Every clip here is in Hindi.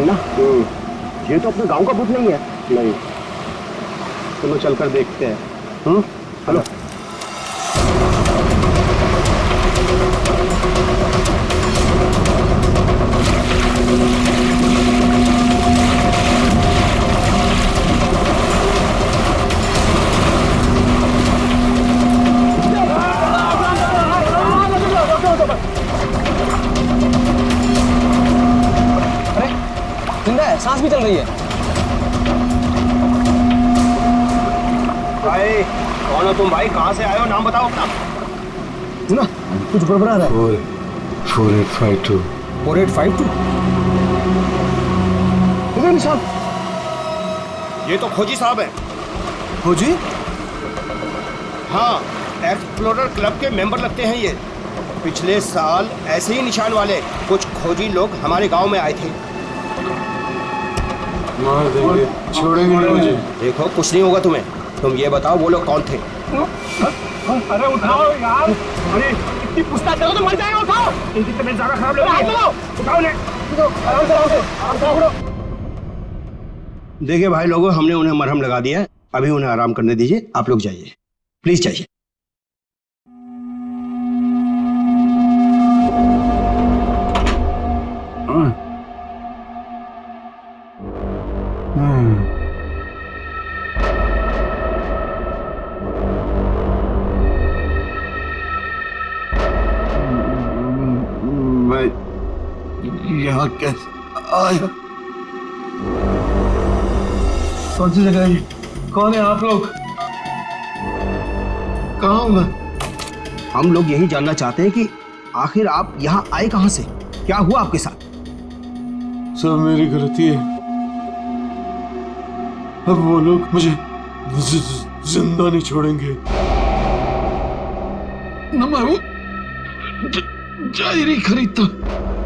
मुन्ना, ये तो अपने गांव का भूत नहीं है। नहीं, चलो चलकर देखते हैं। हेलो। सांस भी चल रही है। भाई कौन हो तुम? भाई कहाँ से आए हो? नाम बताओ अपना। सुना कुछ गड़बड़ा रहा है। 4852 4852 इधर साहब, ये तो खोजी साहब है। खोजी? हाँ, एक्सप्लोरर क्लब के मेंबर लगते हैं ये। पिछले साल ऐसे ही निशान वाले कुछ खोजी लोग हमारे गांव में आए थे। मार देंगे, छोड़ेंगे नहीं मुझे। देखो कुछ नहीं होगा तुम्हें। तुम ये बताओ वो लोग कौन थे? अरे उठाओ यार, अरे इतनी पूछताछ करो तो मर जाएगा। उठाओ, इनकी तबीयत ज्यादा खराब लग रही है। उठाओ ने, आराम से आराम से। देखिए भाई लोगों, हमने उन्हें मरहम लगा दिया है, अभी उन्हें आराम करने दीजिए। आप लोग जाइए, प्लीज जाइए। मैं यहाँ कैसे आया? कौन सी जगह है? कौन है आप लोग? कहाँ हूँ मैं? हम लोग यही जानना चाहते हैं कि आखिर आप यहाँ आए कहाँ से? क्या हुआ आपके साथ? सब मेरी गलती है। अब वो लोग मुझे जिंदा नहीं छोड़ेंगे। न मैं वो डायरी खरीदता,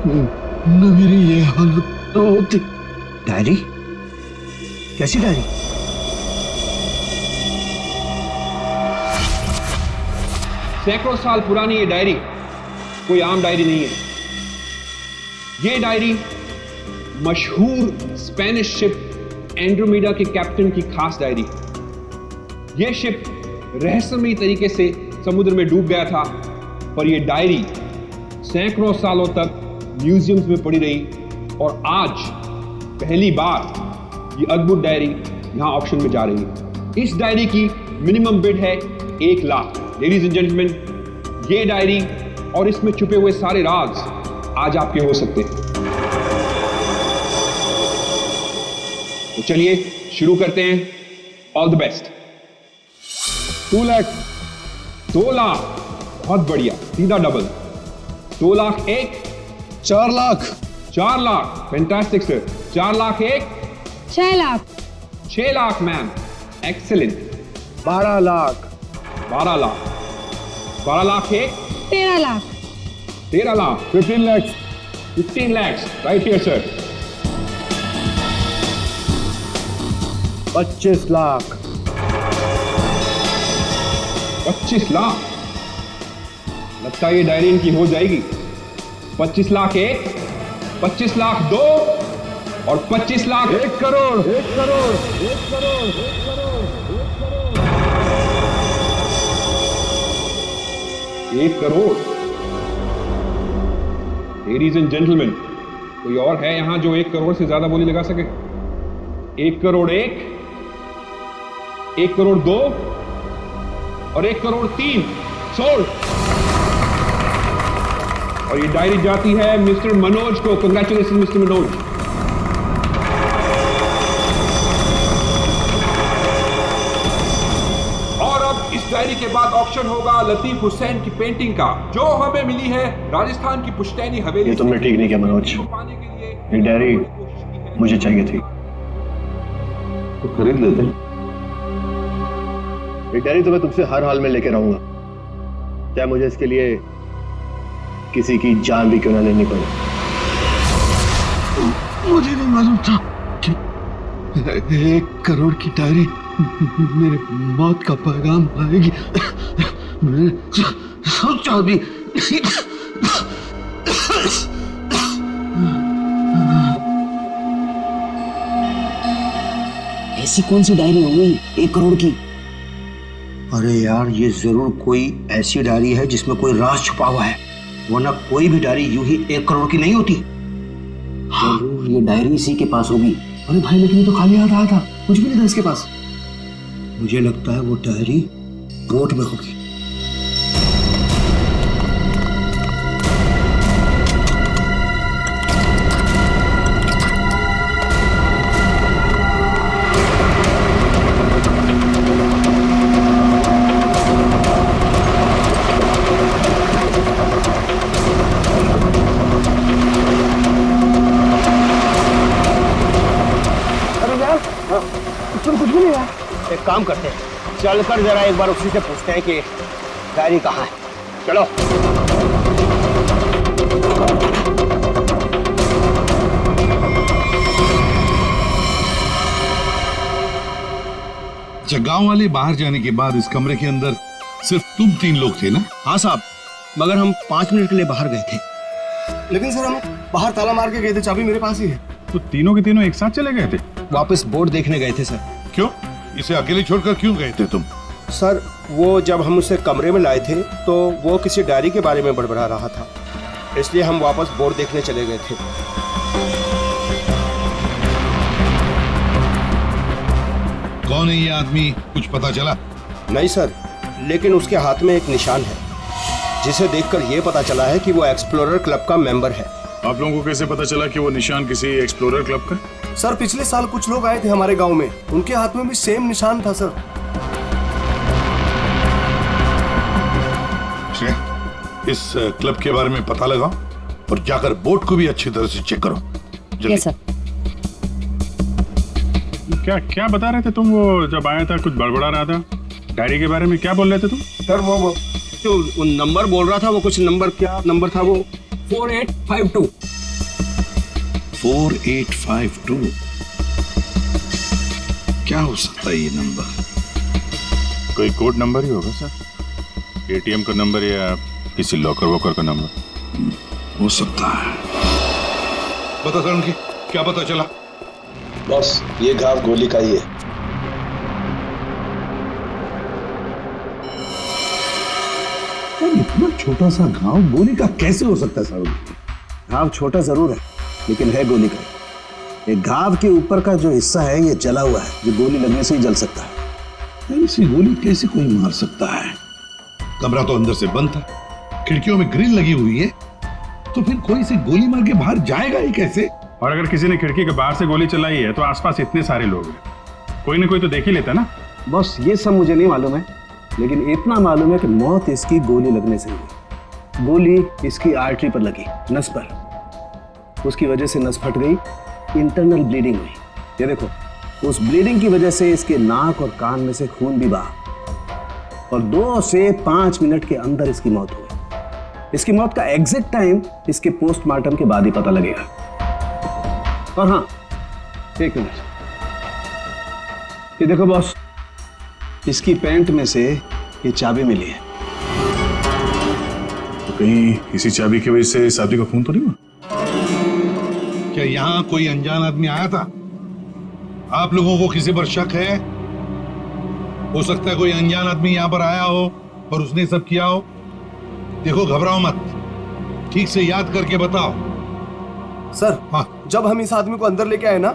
न मेरी ये हालत न होती। डायरी? कैसी डायरी? सैकड़ों साल पुरानी ये डायरी कोई आम डायरी नहीं है। ये डायरी मशहूर स्पेनिश शिप एंड्रोमेडा के कैप्टन की खास डायरी है। यह शिप रहस्यमयी तरीके से समुद्र में डूब गया था, पर यह डायरी सैकड़ों सालों तक म्यूजियम्स में पड़ी रही और आज पहली बार ये अद्भुत डायरी यहां ऑक्शन में जा रही है। इस डायरी की मिनिमम बिड है 1 लाख। लेडीज एंड जेंटलमैन, ये डायरी और इसमें छुपे हुए सारे राज आज आपके हो सकते हैं। तो चलिए शुरू करते हैं। All the best. 2 lakh, 2 lakh, बहुत बढ़िया, सीधा double. 2 lakh 1, 4 lakh, 4 lakh, fantastic sir. 4 lakh 1, 6 lakh, 6 lakh ma'am, excellent. 12 lakh, 12 lakh, 12 lakh 1, 13 lakh, 13 lakh, 15 lakhs, 15 lakhs, right here sir. 25 lakh, 25 lakh, लगता है ये डायरी इनकी हो जाएगी। 25 लाख 1, 25 लाख 2 और 25 lakh 1 crore, 1 crore, 1 crore, 1 crore, 1 crore. Ladies and gentleman, कोई और है यहां जो 1 करोड़ से ज्यादा बोली लगा सके? 1 करोड़ 1, 1 करोड़ 2 और 1 करोड़ 3 सोल्ड। और ये डायरी जाती है मिस्टर मनोज को। Congratulation mister Manoj. और अब इस डायरी के बाद ऑक्शन होगा लतीफ हुसैन की पेंटिंग का, जो हमें मिली है राजस्थान की पुश्तैनी हवेली। ये तुमने ठीक नहीं किया मनोज। पाने के लिए ये डायरी मुझे चाहिए थी। तो खरीद लेते। ये डायरी तो मैं तुमसे हर हाल में लेके रहूंगा, चाहे मुझे इसके लिए किसी की जान भी क्यों ना लेनी पड़े। मुझे नहीं मालूम था कि 1 करोड़ की डायरी मेरे मौत का पैगाम लाएगी। मैंने सोचा भी नहीं। ऐसी कौन सी डायरी हो गई 1 करोड़ की? अरे यार, ये जरूर कोई ऐसी डायरी है जिसमें कोई राज छुपा हुआ है, वरना कोई भी डायरी यूं ही 1 करोड़ की नहीं होती। जरूर ये डायरी इसी के पास होगी। अरे भाई, लेकिन ये तो खाली हाथ आया था, कुछ भी नहीं था इसके पास। मुझे लगता है वो डायरी बोट में होगी। कुछ भी नहीं है। एक काम करते हैं, चलकर जरा एक बार उसी से पूछते हैं कि डायरी कहाँ है। चलो। अच्छा, गांव वाले बाहर जाने के बाद इस कमरे के अंदर सिर्फ तुम 3 लोग थे ना? हाँ साहब, मगर हम 5 मिनट के लिए बाहर गए थे। लेकिन सर, हम बाहर ताला मार के गए थे, चाबी मेरे पास ही है। तो तीनों के तीनों एक साथ चले गए थे? वापस बोर्ड देखने गए थे सर। क्यों? इसे अकेले छोड़कर क्यों गए थे तुम? सर, वो जब हम उसे कमरे में लाए थे तो वो किसी डायरी के बारे में बड़बड़ा रहा था, इसलिए हम वापस बोर्ड देखने चले गए थे। कौन है ये आदमी, कुछ पता चला? नहीं सर, लेकिन उसके हाथ में एक निशान है जिसे देखकर ये पता चला है कि वो एक्सप्लोरर क्लब का मेंबर है। आप लोगों को कैसे पता चला कि वो निशान किसी एक्सप्लोरर क्लब का? सर, पिछले साल कुछ लोग आए थे हमारे गांव में, उनके हाथ में भी सेम निशान था सर। इस क्लब के बारे में पता लगाओ और जाकर बोर्ड को भी अच्छी तरह से चेक करो। Yes sir. क्या क्या बता रहे थे तुम? वो जब आया था कुछ बड़बड़ा रहा था, डायरी के बारे में क्या बोल रहे थे तुम? सर, वो जो नंबर बोल रहा था, वो कुछ नंबर, क्या नंबर था वो? 4852। 4852 क्या हो सकता है ये नंबर? कोई कोड नंबर ही होगा सर, एटीएम का नंबर या किसी लॉकर वॉकर का नंबर हो सकता है। बता करण की, क्या पता चला? बस ये घाव गोली का ही है। इतना छोटा सा घाव गोली का कैसे हो सकता है साहब? घाव छोटा जरूर है, लेकिन है गोली का। ये घाव के ऊपर का जो हिस्सा है ये जला हुआ है, जो गोली लगने से ही जल सकता है। ऐसी गोली कैसे कोई मार सकता है? कमरा तो अंदर से बंद था, खिड़कियों में ग्रिल लगी हुई है, तो फिर कोई से गोली मार के बाहर जाएगा ही कैसे? और अगर किसी ने खिड़की के बाहर से गोली चलाई है तो आसपास इतने सारे लोग हैं, कोई ना कोई तो देख ही लेता ना। बस ये सब मुझे नहीं मालूम है, लेकिन इतना मालूम है कि मौत इसकी गोली लगने से हुई। गोली इसकी आर्टरी पर लगी, नस पर। उसकी वजह से नस फट गई, इंटरनल ब्लीडिंग हुई। ये देखो, उस ब्लीडिंग की वजह से इसके नाक और कान में से खून भी बहा और 2 से 5 मिनट के अंदर इसकी मौत हुई। इसकी मौत का एग्जैक्ट टाइम इसके पोस्टमार्टम के बाद ही पता लगेगा। और हाँ, 1 मिनट, ये देखो बॉस, इसकी पैंट में से ये चाबी मिली है। तो कहीं इसी चाबी की वजह से शादी का खून तो नहीं हुआ? क्या यहाँ कोई अनजान आदमी आया था? आप लोगों को किसी पर शक है? हो सकता है कोई अनजान आदमी यहाँ पर आया हो और उसने सब किया हो। देखो, घबराओ मत, ठीक से याद करके बताओ। सर, हाँ, जब हम इस आदमी को अंदर लेके आए ना,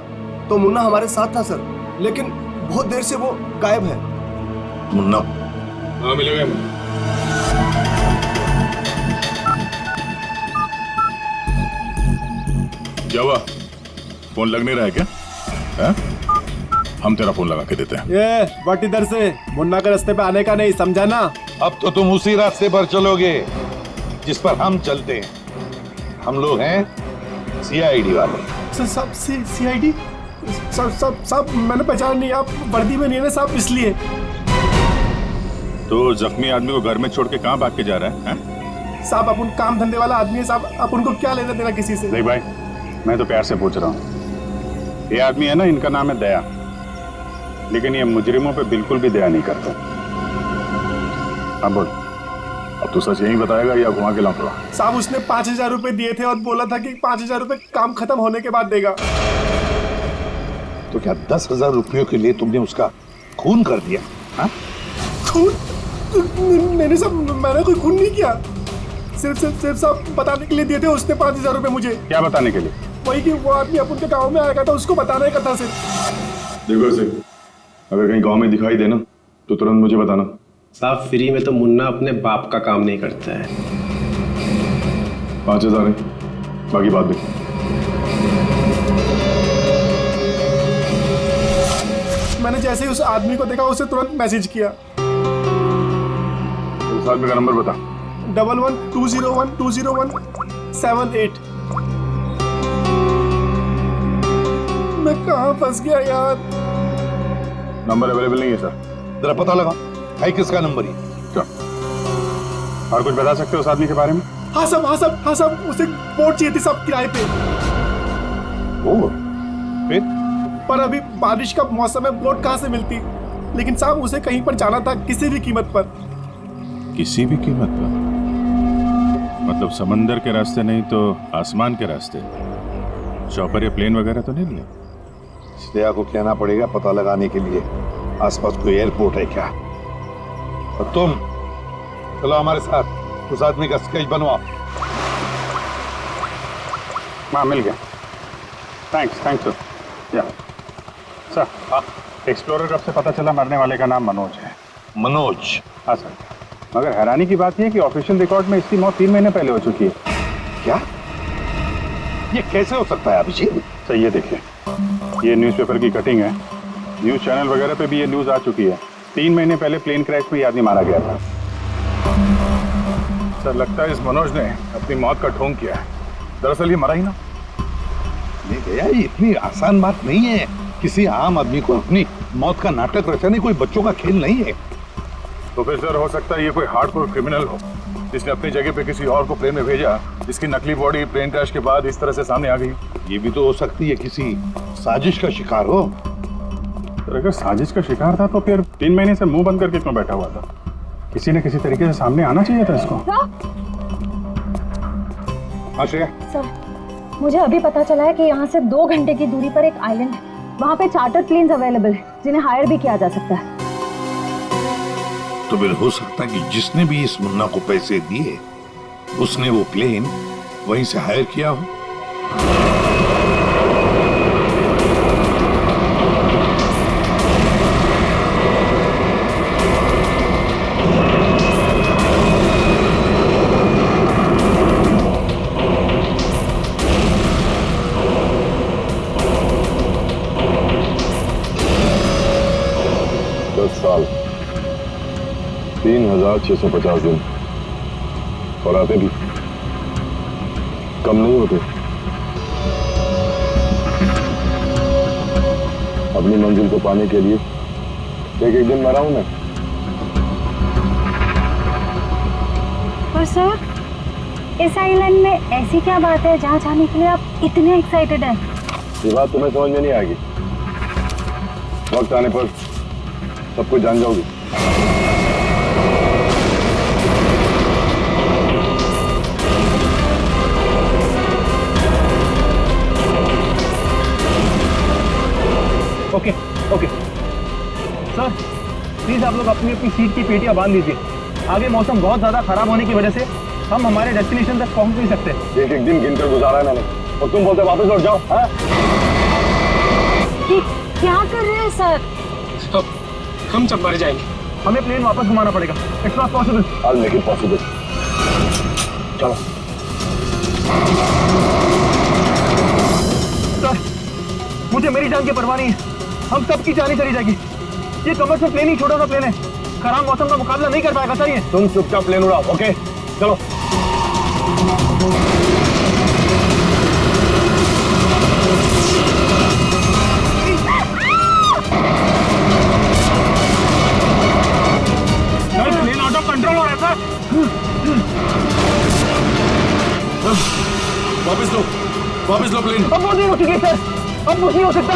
तो मुन्ना हमारे साथ था सर, लेकिन बहुत देर से वो गायब है। मुन्ना? हाँ, मिलेगा। क्या हुआ? फोन लग नहीं रहा है क्या? है? हम तेरा फोन लगा के देते हैं। ये बट इधर से मुन्ना के रास्ते पे आने का नहीं, समझा ना? अब तो तुम उसी रास्ते पर चलोगे जिस पर हम चलते हैं। हम लोग हैं सीआईडी वाले। सब सीआईडी? सब मैंने पहचान नहीं, आप वर्दी में नहीं है ना साहब, इसलिए। तो जख्मी आदमी को घर में छोड़ के कहाँ भाग के जा रहा है? साहब, अपन काम धंधे वाला आदमी है साहब, आप उनको क्या लेना देना किसी से? नहीं भाई, मैं तो प्यार से पूछ रहा हूँ। ये आदमी है ना, इनका नाम है दया, लेकिन ये मुजरिमों पे बिल्कुल भी दया नहीं करता। हाँ बोल, अब तो सच यही बताएगा या घुमा के लाऊंगा? साहब, उसने 5000 रुपए दिए थे और बोला था कि 5000 रुपए काम खत्म होने के बाद देगा। तो क्या 10,000 रुपयों के लिए तुमने उसका खून कर दिया? हाँ? खून? नहीं साहब, मैंने कोई खून नहीं किया। सिर्फ साहब बताने के लिए दिए थे उसने 5,000 रुपए मुझे। क्या बताने के लिए? वही कि वो आदमी अपन के गाँव में आएगा था, उसको बताने का था सिर्फ। देखो से अगर कहीं गांव में दिखाई देना तो तुरंत मुझे बताना। साहब फ्री में तो मुन्ना अपने बाप का काम नहीं करता है। 5,000 है, बाकी बात देख। मैंने जैसे ही उस आदमी को देखा उसे तुरंत मैसेज किया। उस आदमी का नंबर बता। 1120120178। मैं कहाँ फंस गया यार। नंबर अवेलेबल नहीं है सर। जरा पता लगा है किसका नंबर ही। क्या और कुछ बता सकते हो उस आदमी के बारे में? हाँ साहब उसे बोट चाहिए थी साहब किराए पे। फिर पर अभी बारिश का मौसम है, बोट कहाँ से मिलती। लेकिन साहब उसे कहीं पर जाना था किसी भी कीमत पर। किसी भी कीमत पर? मतलब समंदर के रास्ते नहीं तो आसमान के रास्ते? चॉपर या प्लेन वगैरह तो नहीं लिया? श्रेया को कहना पड़ेगा पता लगाने के लिए आसपास कोई एयरपोर्ट है क्या। और तुम चलो हमारे साथ, उस आदमी का स्केच बनवाओ। हाँ मिल गया। Thanks sir. या सर, एक्सप्लोरर कब से पता चला मरने वाले का नाम मनोज है? मनोज? हाँ सर, मगर हैरानी की बात यह है कि ऑफिशियल रिकॉर्ड में इसकी मौत 3 महीने पहले हो चुकी है। क्या? ये कैसे हो सकता है अभिजीत? सर ये देखिए, ये न्यूज़पेपर की कटिंग है। न्यूज़ चैनल वगैरह पे भी ये न्यूज़ आ चुकी है। 3 महीने पहले प्लेन क्रैश में ये आदमी मारा गया था। सर लगता है इस मनोज ने अपनी मौत का ढोंग किया है। दरअसल ये मरा ही ना। नहीं भैया, ये इतनी आसान बात नहीं है किसी आम आदमी को अपनी मौत का नाटक रचाने। कोई बच्चों का खेल नहीं है। तो फिर सर हो सकता है ये कोई हार्डकोर क्रिमिनल हो जिसने अपनी जगह पे किसी और को प्लेन में भेजा, जिसकी नकली बॉडी प्लेन क्रैश के बाद इस तरह से सामने आ गई। ये भी तो हो सकती है किसी साजिश का शिकार हो। तो अगर साजिश का शिकार था तो फिर 3 महीने से मुंह बंद करके क्यों बैठा हुआ था? किसी न किसी तरीके से सामने आना चाहिए था इसको। हाँ श्रेया। सर, मुझे अभी पता चला है कि यहाँ से 2 घंटे की दूरी पर एक आइलैंड है। वहाँ पे चार्टर प्लेन्स अवेलेबल है जिन्हें हायर भी किया जा सकता है। तो फिर हो सकता है कि जिसने भी इस मुन्ना को पैसे दिए उसने वो प्लेन वहीं से हायर किया हो। 10 साल 3,650 दिन और आते भी कम नहीं होते। अपनी मंजिल को पाने के लिए एक दिन मरा हूं मैं। पर सर, इस आइलैंड में ऐसी क्या बात है जहाँ जाने के लिए आप इतने एक्साइटेड हैं? ये बात तुम्हें समझ में नहीं आएगी। वक्त आने पर सब कुछ जान जाओगी। ओके सर, प्लीज आप लोग अपनी अपनी सीट की पेटियां बांध लीजिए। आगे मौसम बहुत ज्यादा खराब होने की वजह से हम हमारे डेस्टिनेशन तक पहुंच नहीं सकते। एक दिन गिनकर गुजारा है मैंने और तुम बोलते वापस लौट जाओ। हाँ? क्या कर रहे हैं सर? हम सब मर जाएंगे। हमें प्लेन वापस घुमाना पड़ेगा। It's not possible. I'll make it possible। चलो। सर, मुझे मेरी जान की परवाह नहीं है। हम सबकी जानें चली जाएगी। ये कमर्शियल प्लेन ही छोटा सा प्लेन है, खराब मौसम का मुकाबला नहीं कर पाएगा सर ये। तुम चुपचाप प्लेन उड़ाओ। ओके चलो। प्लेन आउट ऑफ कंट्रोल हो रहा है सर। वापस लो प्लेन। अब वो नहीं हो चुकी सर, अब कुछ नहीं हो सकता।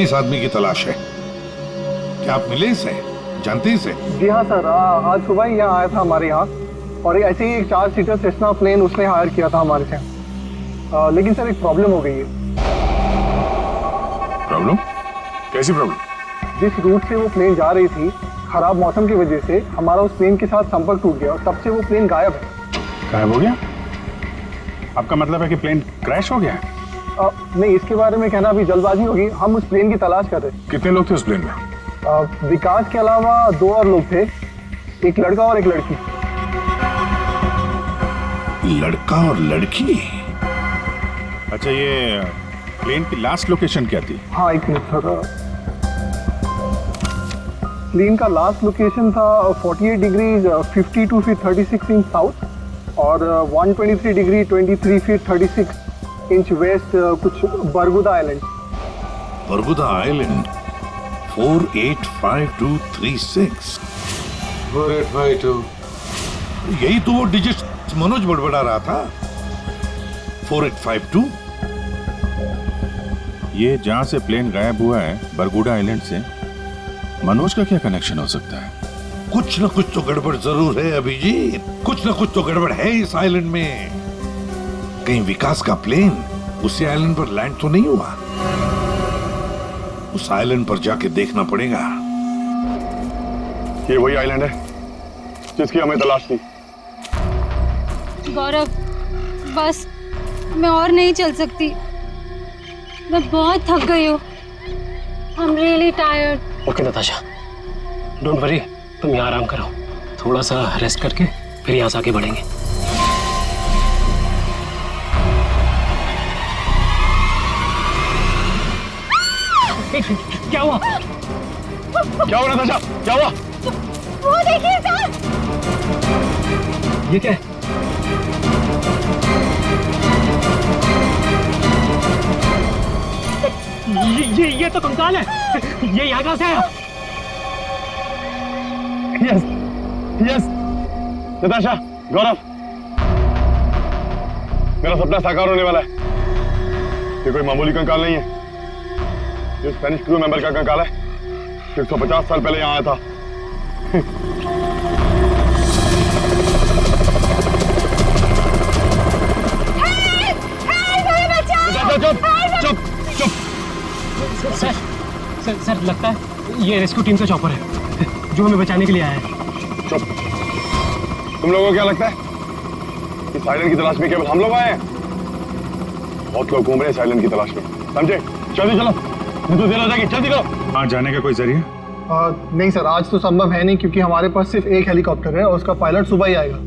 इस आदमी की तलाश है। क्या आप मिले इसे, जानते हैं इसे? जी हाँ सर, आज सुबह ही यहाँ आया था हमारे यहाँ, और ऐसे ही एक 4 सीटर सेस्ना प्लेन उसने हायर किया था हमारे से। लेकिन सर एक प्रॉब्लम हो गई है। प्रॉब्लम? कैसी प्रॉब्लम? जिस रूट से वो प्लेन जा रही थी, खराब मौसम की वजह से हमारा उस प्लेन के साथ संपर्क टूट गया और तब से वो प्लेन गायब है। गायब हो गया? आपका मतलब है कि प्लेन क्रैश हो गया है? नहीं, इसके बारे में कहना अभी जल्दबाजी होगी। हम उस प्लेन की तलाश कर रहे थे। कितने लोग थे उस प्लेन में? विकास के अलावा 2 और लोग थे, एक लड़का और एक लड़की। लड़का और लड़की? अच्छा, ये प्लेन की लास्ट लोकेशन क्या थी? हाँ एक मिनट सर, प्लेन का लास्ट लोकेशन था 48 डिग्री 52 फीट 36 इंच साउथ और 123 डिग्री 23 फीट 36 इंच वेस्ट, कुछ बरगुदा आइलैंड। बरगुदा आइलैंड 485236। 4852। यही तो वो डिजिट मनोज बड़बड़ा रहा था। 4852। ये जहां से प्लेन गायब हुआ है, बरगुडा आइलैंड से, मनोज का क्या कनेक्शन हो सकता है? कुछ न कुछ तो गड़बड़ जरूर है अभिजीत, कुछ न कुछ तो गड़बड़ है इस आइलैंड में। कहीं विकास का प्लेन उसी आइलैंड पर लैंड तो नहीं हुआ? उस आइलैंड पर जाके देखना पड़ेगा। ये वही आइलैंड है जिसकी हमें तलाश थी। गौरव, बस मैं और नहीं चल सकती, मैं बहुत थक गई हूँ। I am really tired. Okay Natasha, don't worry, तुम यहाँ आराम करो, थोड़ा सा रेस्ट करके फिर यहाँ से आगे बढ़ेंगे। क्या हुआ? क्या हुआ नताशा, क्या हुआ? वो देखिए सर। ये क्या है? ये तो कंकाल है। ये यहाँ कहाँ से आया? यस यस नताशा, गौरव, मेरा सपना साकार होने वाला है। ये कोई मामूली कंकाल नहीं है, ये स्पेनिश क्रू मेंबर का कंकाल है, 150 साल पहले यहाँ आया था। चुप चुप चुप। सर लगता है ये रेस्क्यू टीम का चॉपर है जो हमें बचाने के लिए आया है। चुप। तुम लोगों को क्या लगता है इस आइलैंड की तलाश में केवल हम लोग आए हैं? बहुत लोग घूम रहे हैं इस आइलैंड की तलाश में, समझे? जल्दी चलो, नहीं तो देर हो जाएगी, जल्दी करो। वहां जाने का कोई जरिया? नहीं सर, आज तो संभव है नहीं क्योंकि हमारे पास सिर्फ एक हेलीकॉप्टर है और उसका पायलट सुबह ही आएगा।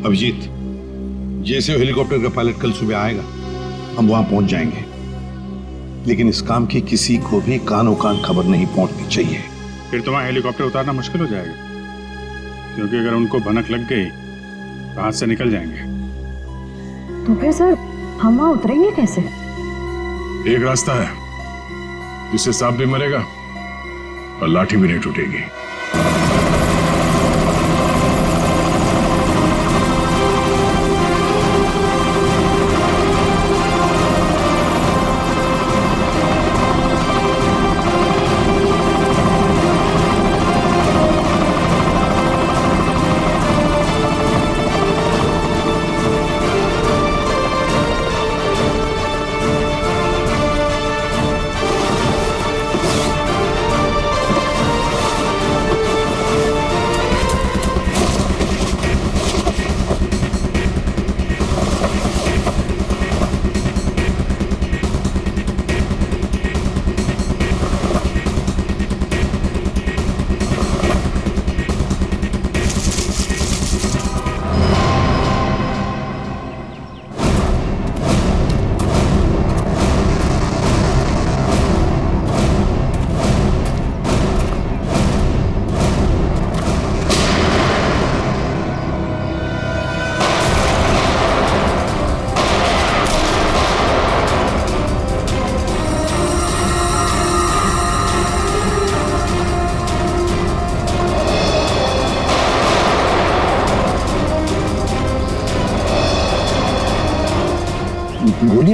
अभिजीत, जैसे हेलीकॉप्टर का पायलट कल सुबह आएगा हम वहां पहुंच जाएंगे, लेकिन इस काम की किसी को भी कानो कान खबर नहीं पहुंचनी चाहिए। फिर तो वहां हेलीकॉप्टर उतारना मुश्किल हो जाएगा, क्योंकि अगर उनको भनक लग गई तो हाथ से निकल जाएंगे। तो फिर सर हम वहाँ उतरेंगे कैसे? एक रास्ता है जिससे सांप भी मरेगा और लाठी भी नहीं टूटेगी।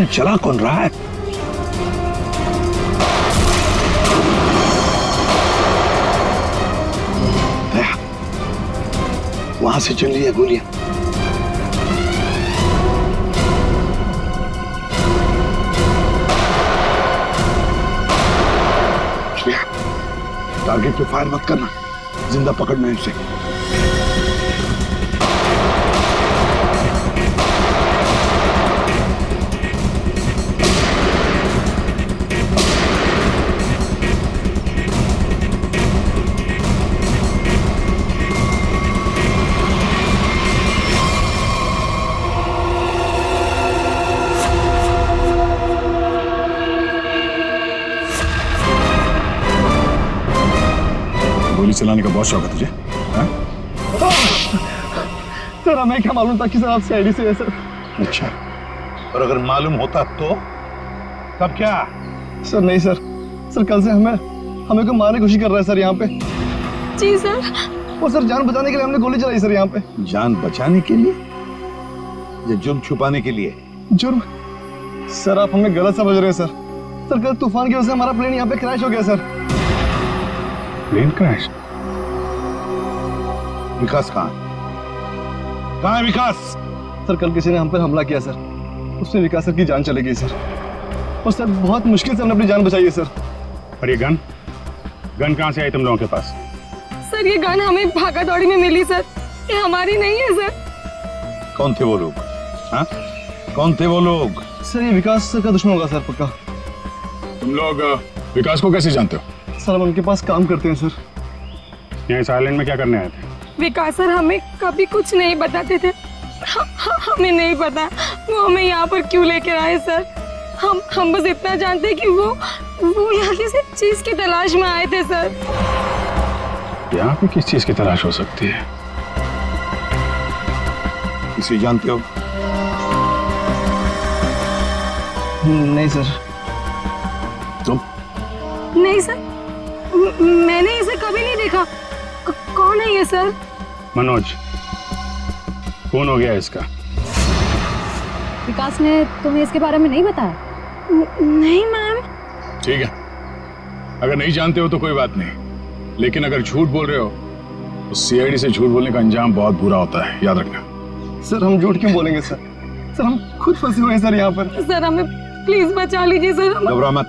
आखिर चला कौन रहा है? वहां से चल रही है गोलियां। टारगेट पे फायर मत करना, जिंदा पकड़ना है उसे। गोली चलाने का बहुत शौक है तुझे? सर हमें क्या मालूम था कि सर आप सीआईडी से है सर। अच्छा, और अगर मालूम होता तो तब क्या? सर नहीं सर, सर कल से हमें को मारने की कोशिश कर रहा है सर यहाँ पे। जी सर। वो सर जान बचाने के लिए हमने गोली चलाई सर यहाँ पे। जान बचाने के लिए या जुर्म छुपाने के लिए? जुर्म? सर आप हमें गलत समझ रहे हैं सर। सर कल तूफान की वजह से हमारा प्लेन यहाँ पे क्रैश हो गया सर। Plane crash? विकास कहाँ है विकास? सर कल किसी ने हम पर हमला किया सर, उसमें विकास सर की जान चली गई सर। और सर बहुत मुश्किल से हमने अपनी जान बचाई है सर। और ये गन कहाँ से आई तुम लोगों के पास? सर ये गन हमें भागा दौड़ी में मिली सर, ये हमारी नहीं है सर। कौन थे वो लोग? हाँ, कौन थे वो लोग? सर ये विकास सर का दुश्मन होगा सर पक्का। तुम लोग विकास को कैसे जानते हो? सर हम उनके पास काम करते हैं सर। यहाँ इस आइलैंड में क्या करने आए थे? विकास सर हमें कभी कुछ नहीं बताते थे। हमें नहीं पता वो हमें यहाँ पर क्यों लेकर आए सर। हम बस इतना जानते हैं कि वो यहाँ किसी चीज की तलाश में आए थे सर। यहाँ पे किस चीज की तलाश हो सकती है? इसे जानते हो? नहीं सर। तुम? नहीं सर, मैंने इसे कभी नहीं देखा। कौन है ये सर? मनोज, कौन हो गया इसका? विकास ने तुम्हें इसके बारे में नहीं बताया? नहीं मैम। ठीक है, अगर नहीं जानते हो तो कोई बात नहीं, लेकिन अगर झूठ बोल रहे हो तो सीआईडी से झूठ बोलने का अंजाम बहुत बुरा होता है, याद रखना। सर हम झूठ क्यों बोलेंगे सर? सर हम खुद फंसे हुए हैं सर यहाँ पर। सर हमें प्लीज बचा लीजिए सर। घबरा मत,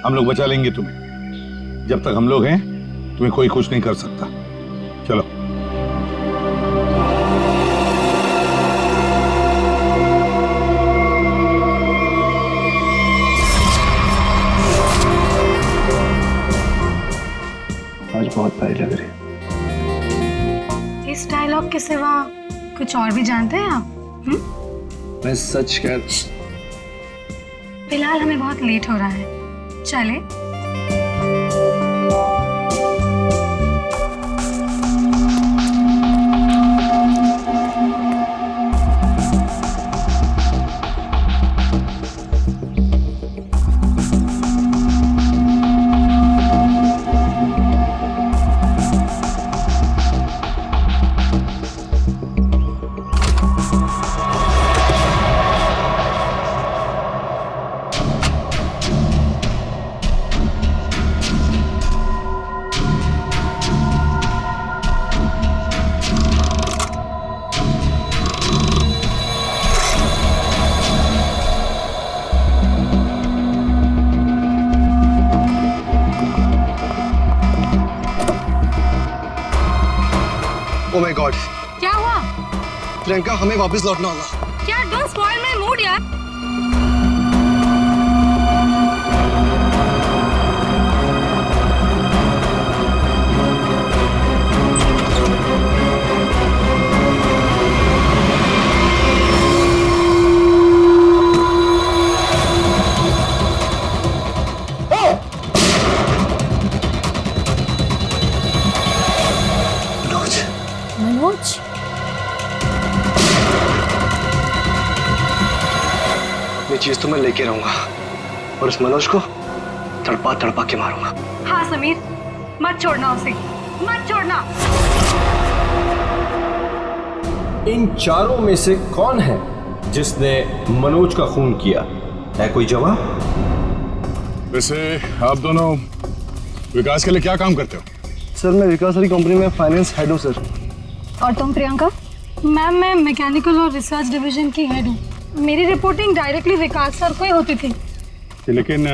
हम लोग बचा लेंगे तुम्हें। जब तक हम लोग हैं तुम्हें कोई कुछ नहीं कर सकता। चलो। आज बहुत प्यारी लग रही है। इस डायलॉग के सिवा कुछ और भी जानते हैं आप? मैं सच कह। फिलहाल हमें बहुत लेट हो रहा है, चले? Oh my God! क्या हुआ? प्रियंका हमें वापस लौटना होगा। क्या? डोंट स्पॉइल माय मूड यार। मनोज, ये चीज तो मैं लेके रहूंगा और इस मनोज को तड़पा तड़पा के मारूंगा। हाँ समीर, मत छोड़ना उसे, मत छोड़ना। इन चारों में से कौन है जिसने मनोज का खून किया, है कोई जवाब? वैसे आप दोनों विकास के लिए क्या काम करते हो? सर मैं विकास वाली कंपनी में फाइनेंस हेड हूँ सर। और तुम प्रियंका? मैम मैं मैकेनिकल और रिसर्च डिवीजन की हेड हूँ। मेरी रिपोर्टिंग डायरेक्टली विकास सर को ही होती थी। लेकिन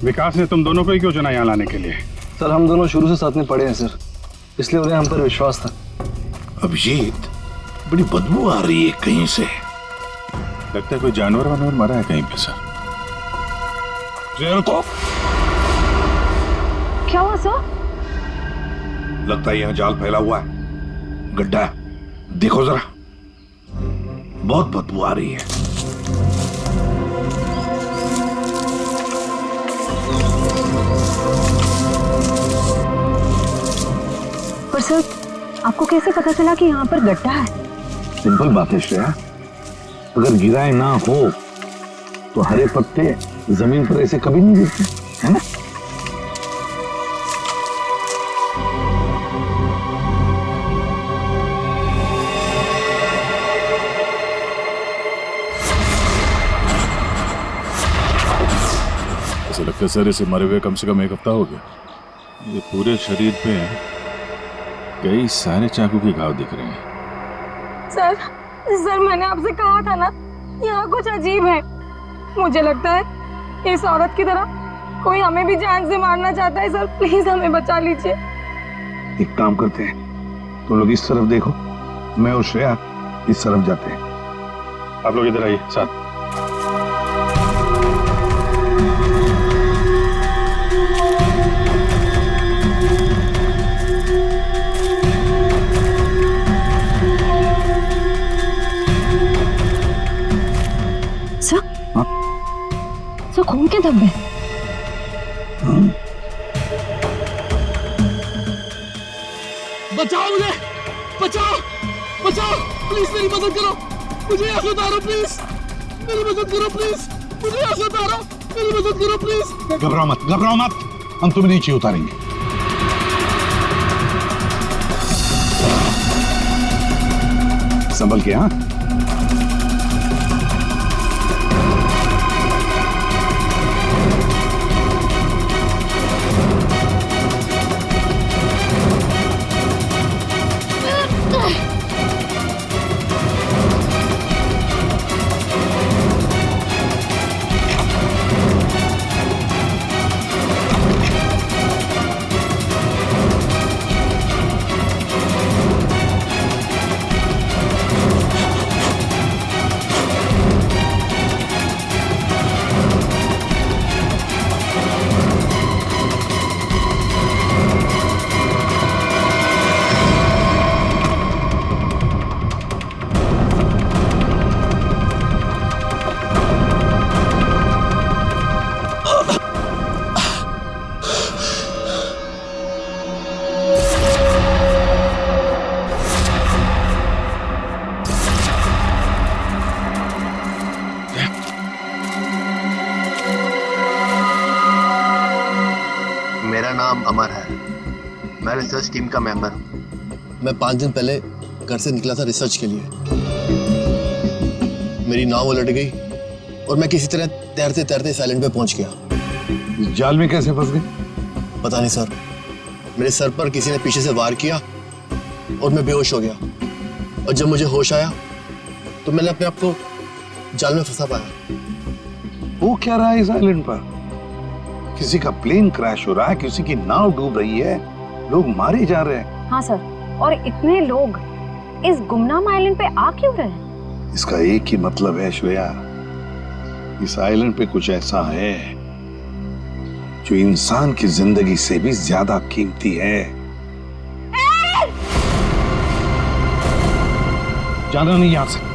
विकास ने तुम दोनों को ही क्यों चुना यहाँ लाने के लिए? सर हम दोनों शुरू से साथ में पढ़े हैं सर, इसलिए उन्हें हम पर विश्वास था। अभिजीत, बड़ी बदबू आ रही है कहीं से। लगता है कोई जानवर वानवर मरा है कहीं पे सर। को क्या हुआ सर? लगता है यहाँ जाल फैला हुआ है, गड्ढा है। देखो जरा, बहुत बदबू आ रही है। पर सर आपको कैसे पता चला कि यहाँ पर गड्ढा है? सिंपल बात है श्रेया, अगर गिराए ना हो तो हरे पत्ते जमीन पर ऐसे कभी नहीं गिरते, है ना? ऐसा लगता है सर इसे मरे हुए कम से कम 1 हफ्ता हो गया। ये पूरे शरीर पे कई सारे चाकू के घाव दिख रहे हैं। सर मैंने आपसे कहा था ना, यहाँ कुछ अजीब है। मुझे लगता है इस औरत की तरह कोई हमें भी जान से मारना चाहता है। सर प्लीज हमें बचा लीजिए। एक काम करते हैं, तुम लोग इस तरफ देखो, मैं और श्रेया इस तरफ जाते हैं। आप लोग इधर आइए साथ। सर खून के धब्बे। बचाओ मुझे, बचाओ बचाओ, प्लीज मेरी मदद करो, मुझे यहाँ से उतारो प्लीज, मेरी मदद करो प्लीज, मुझे यहाँ से उतारो, मेरी मदद करो प्लीज। घबराओ मत, घबराओ मत, हम तुम्हें नीचे उतारेंगे। संभल के, हाँ? मेरा नाम अमर है, मैं रिसर्च टीम का मेंबर हूँ। मैं 5 दिन पहले घर से निकला था रिसर्च के लिए। मेरी नाव उलट गई और मैं किसी तरह तैरते तैरते इस आइलैंड पे पहुंच गया। जाल में कैसे फंस गए? पता नहीं सर, मेरे सर पर किसी ने पीछे से वार किया और मैं बेहोश हो गया। और जब मुझे होश आया तो मैंने अपने आप को जाल में फंसा पाया। वो क्या रहा है इस आइलैंड पर? किसी का प्लेन क्रैश हो रहा है, किसी की नाव डूब रही है, लोग मारे जा रहे हैं। हाँ सर, और इतने लोग इस गुमनाम आइलैंड पे आ क्यों रहे हैं? इसका एक ही मतलब है श्रेया, इस आइलैंड पे कुछ ऐसा है जो इंसान की जिंदगी से भी ज्यादा कीमती है। जाना नहीं यहां से।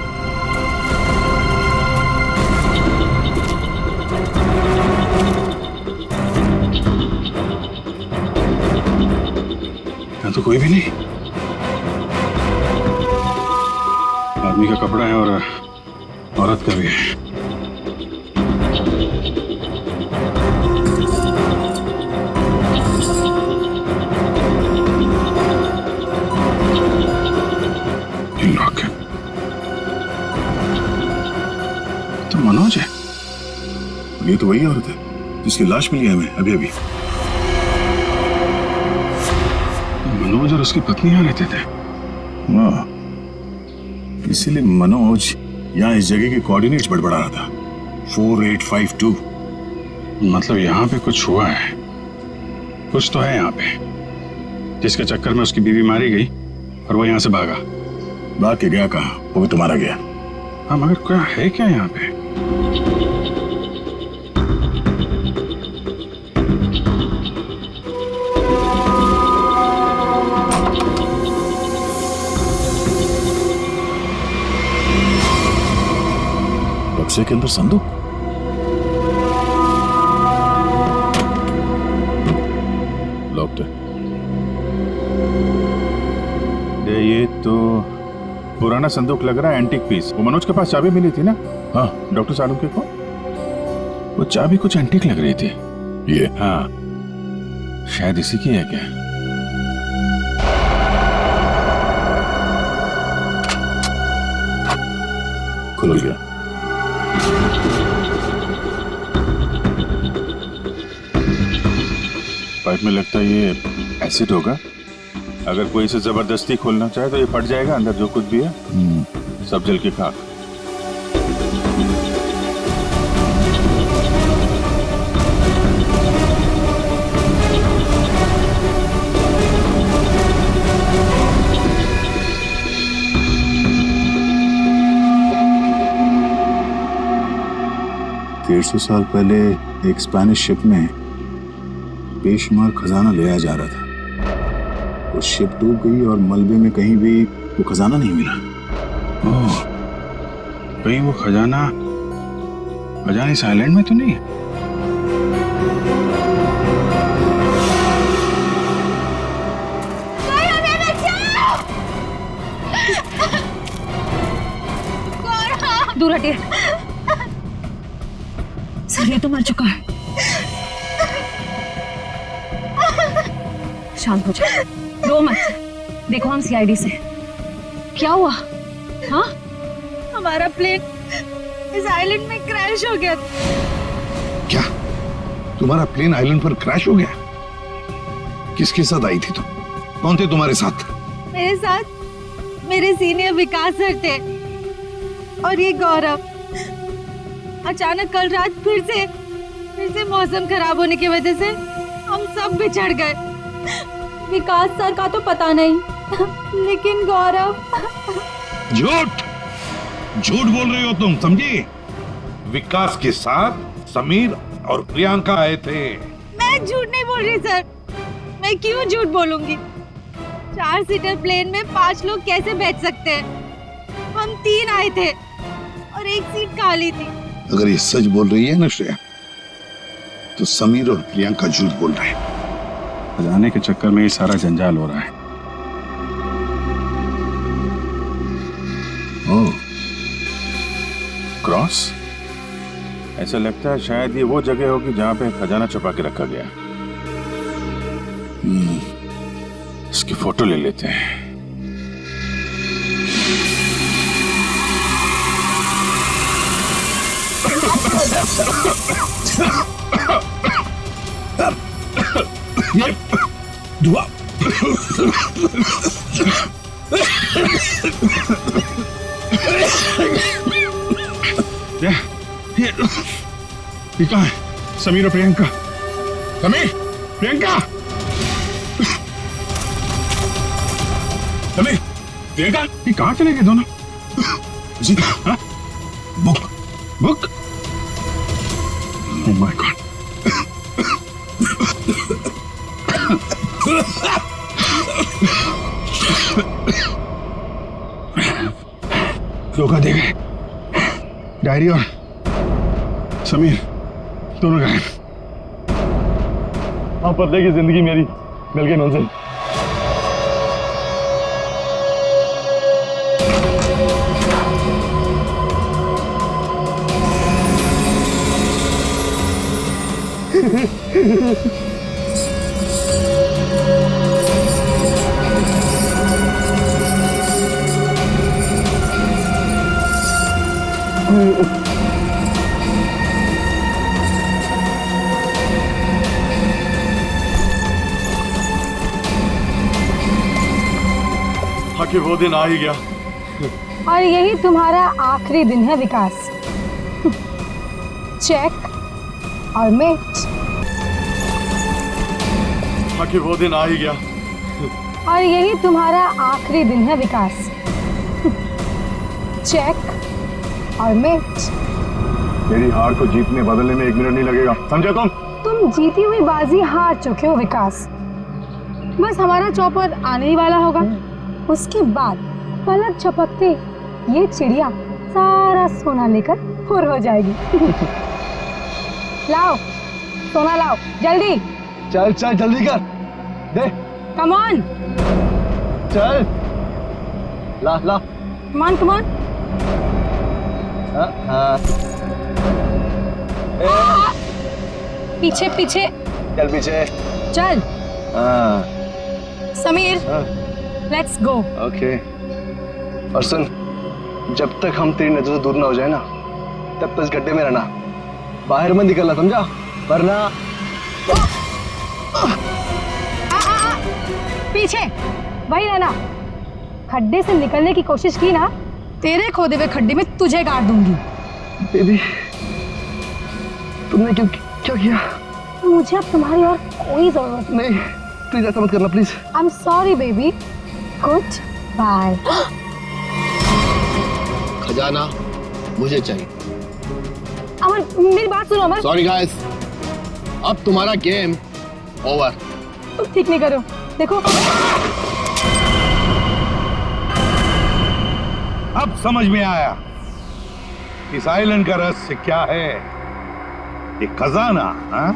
यहाँ तो कोई भी नहीं। आदमी का कपड़ा है और औरत का भी है। ये तो वही औरत है जिसकी लाश मिली है हमें अभी अभी। मनोज और उसकी पत्नी यहाँ रहते थे। हाँ, इसीलिए मनोज यहाँ इस जगह के कोऑर्डिनेट्स बड़बड़ा रहा था। 4852। मतलब यहाँ पे कुछ हुआ है, कुछ तो है यहाँ पे, जिसके चक्कर में उसकी बीवी मारी गई और वो यहाँ से भागा। भाग के गया कहाँ? वो भी तुम्हारा गया। हाँ, मगर क्या है क्या यहाँ पे? बक्से के अंदर संदूक। लॉक्ड है। ये तो पुराना संदूक लग रहा है, एंटीक पीस। वो मनोज के पास चाबी मिली थी ना? हाँ, डॉक्टर सालुंके को। वो चाबी कुछ एंटीक लग रही थी। ये? हाँ, शायद इसी की है क्या? खुल गया। पाइप में लगता है ये एसिड होगा। अगर कोई इसे जबरदस्ती खोलना चाहे तो ये फट जाएगा। अंदर जो कुछ भी है सब जल के खाक। डेढ़ 150 साल पहले एक स्पेनिश शिप में बेशुमार खजाना ले आया जा रहा था। वो शिप डूब गई और मलबे में कहीं भी वो खजाना नहीं मिला। ओह, कहीं वो खजाना इस आइलैंड में तो नहीं है? दूर हटिए सर, ये तो मर चुका है। शांत हो जाओ, रो मत। देखो हम सीआईडी से। क्या हुआ? हाँ, हमारा प्लेन इस आइलैंड में क्रैश हो गया। क्या? तुम्हारा प्लेन आइलैंड पर क्रैश हो गया? किसके साथ आई थी तुम? कौन थे तुम्हारे साथ? मेरे साथ मेरे सीनियर विकास सर थे और ये गौरव। अचानक कल रात फिर से मौसम खराब होने की वजह से हम सब बिछड़ गए। विकास सर का तो पता नहीं, लेकिन गौरव। झूठ बोल रही हो तुम, समझी? विकास के साथ समीर और प्रियंका आए थे। मैं झूठ नहीं बोल रही सर, मैं क्यों झूठ बोलूंगी? 4 सीटर प्लेन में 5 लोग कैसे बैठ सकते हैं? हम 3 आए थे और एक सीट खाली थी। अगर ये सच बोल रही है ना श्रेया, तो समीर और प्रियंका झूठ बोल रहे हैं। खजाने के चक्कर में ये सारा जंजाल हो रहा है। ओह, क्रॉस? ऐसा लगता है शायद ये वो जगह होगी जहां पे खजाना छुपा के रखा गया। इसकी फोटो ले लेते हैं। ये दुआ ये कहाँ है? समीर और प्रियंका। समीर, प्रियंका, समीर, प्रियंका, ये कहाँ चले गए दोनों? जी, हाँ? बुक? Oh my God. धोखा दे गए। डायरी और समीर दोनों गए। हाँ, पतले की जिंदगी मेरी मिल गई मंजिल। आखिर वो दिन आ ही गया। और यही तुम्हारा आखिरी दिन है विकास। चेक और मेट। आखिर वो दिन आ ही गया। और यही तुम्हारा आखिरी दिन है विकास। चेक और मेट। मेरी हार को जीतने बदलने में 1 मिनट नहीं लगेगा, समझे तुम जीती हुई बाजी हार चुके हो विकास। बस हमारा चौपर आने ही वाला होगा। उसके बाद पलक झपकते ये चिड़िया सारा सोना लेकर फुर हो जाएगी। लाओ सोना लाओ जल्दी। चल चल जल्दी कर दे। Come on. चल ला ला। Come on come on. पीछे पीछे चल पीछे चल। Sameer let's go. ओके। और सुन, जब तक हम तेरी नजर से दूर ना हो जाए ना, तब तक इस गड्ढे में रहना, बाहर मत निकलना, समझा? वरना पीछे वही रहना। खड्डे से निकलने की कोशिश की ना, तेरे खोदे हुए खड्डे में तुझे गाड़ दूंगी। बेबी तुमने क्यों क्या किया? मुझे अब तुम्हारी और कोई जरूरत नहीं। प्लीज ऐसा मत करना please. I am sorry baby. Good bye. खजाना मुझे चाहिए। अमर मेरी बात सुनो अमर। सॉरी गाइस, अब तुम्हारा गेम ओवर। तुम ठीक नहीं करो। देखो अब समझ में आया इस आइलैंड का रहस्य क्या है। ये खजाना, हाँ?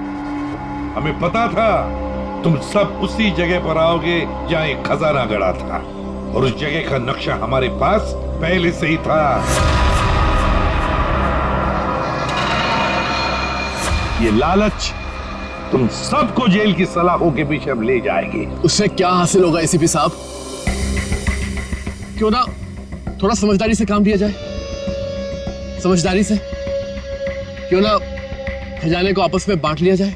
हमें पता था तुम सब उसी जगह पर आओगे जहां एक खजाना गड़ा था, और उस जगह का नक्शा हमारे पास पहले से ही था। ये लालच तुम सबको जेल की सलाखों के पीछे अब ले जाएगी। उससे क्या हासिल होगा एसीपी साहब? क्यों ना थोड़ा समझदारी से काम लिया जाए। समझदारी से क्यों ना खजाने को आपस में बांट लिया जाए।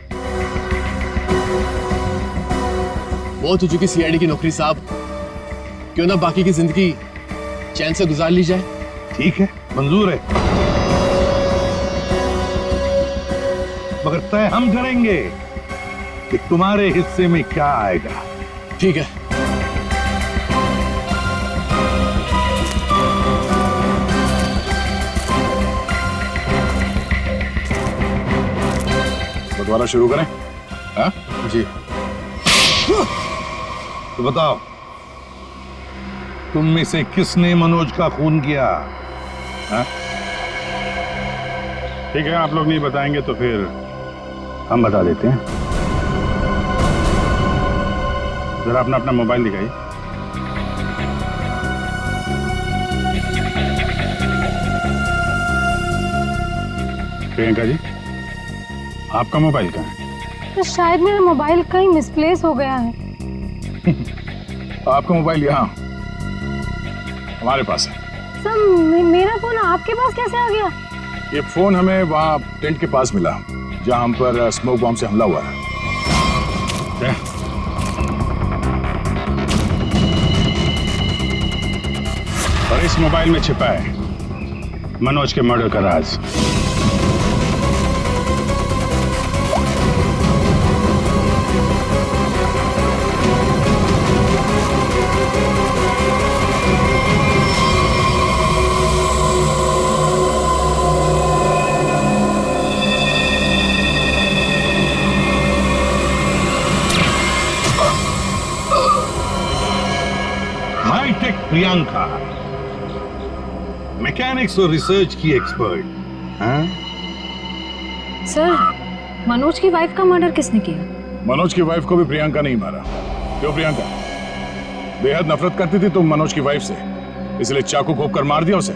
बहुत हो चुकी सीआईडी की नौकरी साहब, क्यों ना बाकी की जिंदगी चैन से गुजार ली जाए। ठीक है, मंजूर है, मगर तय हम करेंगे कि तुम्हारे हिस्से में क्या आएगा। ठीक है। बंटवारा शुरू करें? हाँ जी। तो बताओ, तुम में से किसने मनोज का खून किया? हाँ? ठीक है, आप लोग नहीं बताएंगे तो फिर हम बता देते हैं। जरा अपना अपना मोबाइल दिखाइए। प्रियंका जी, आपका मोबाइल कहाँ है? तो शायद मेरा मोबाइल कहीं मिसप्लेस हो गया है। आपका मोबाइल यहाँ हमारे पास है। सर मेरा फोन आपके पास कैसे आ गया? ये फोन हमें वहाँ टेंट के पास मिला जहाँ हम पर स्मोक बॉम्ब से हमला हुआ है। और इस मोबाइल में छिपा है मनोज के मर्डर का राज। हाईटेक प्रियंका, मैकेनिक्स और रिसर्च की एक्सपर्ट। हाँ? सर मनोज की वाइफ का मर्डर किसने किया? मनोज की वाइफ को भी प्रियंका नहीं मारा। क्यों प्रियंका? बेहद नफरत करती थी तुम मनोज की वाइफ से, इसलिए चाकू घोंप कर मार दिया उसे?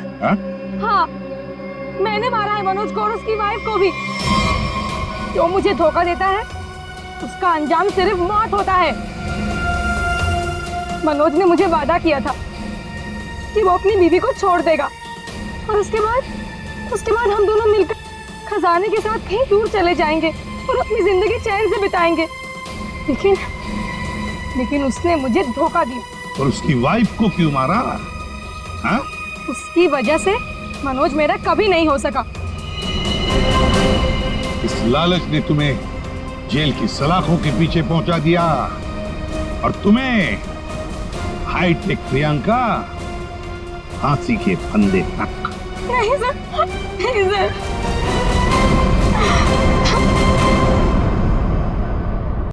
हाँ, मैंने मारा है मनोज को और उसकी वाइफ को भी। जो मुझे धोखा देता है उसका अंजाम सिर्फ मौत होता है। मनोज ने मुझे वादा किया था कि वो अपनी बीवी को छोड़ देगा, और उसके बाद हम दोनों मिलकर खजाने के साथ कहीं दूर चले जाएंगे और अपनी जिंदगी चैन से बिताएंगे। लेकिन उसने मुझे धोखा दिया। और उसकी वाइफ को क्यों मारा? हाँ? उसकी वजह से मनोज मेरा कभी नहीं हो सका। इस लालच ने तुम्हें जेल की सलाखों के पीछे पहुंचा दिया और तुम्हें हाईटेक प्रियंका फांसी के फंदे तक। नहीं सर, नहीं सर।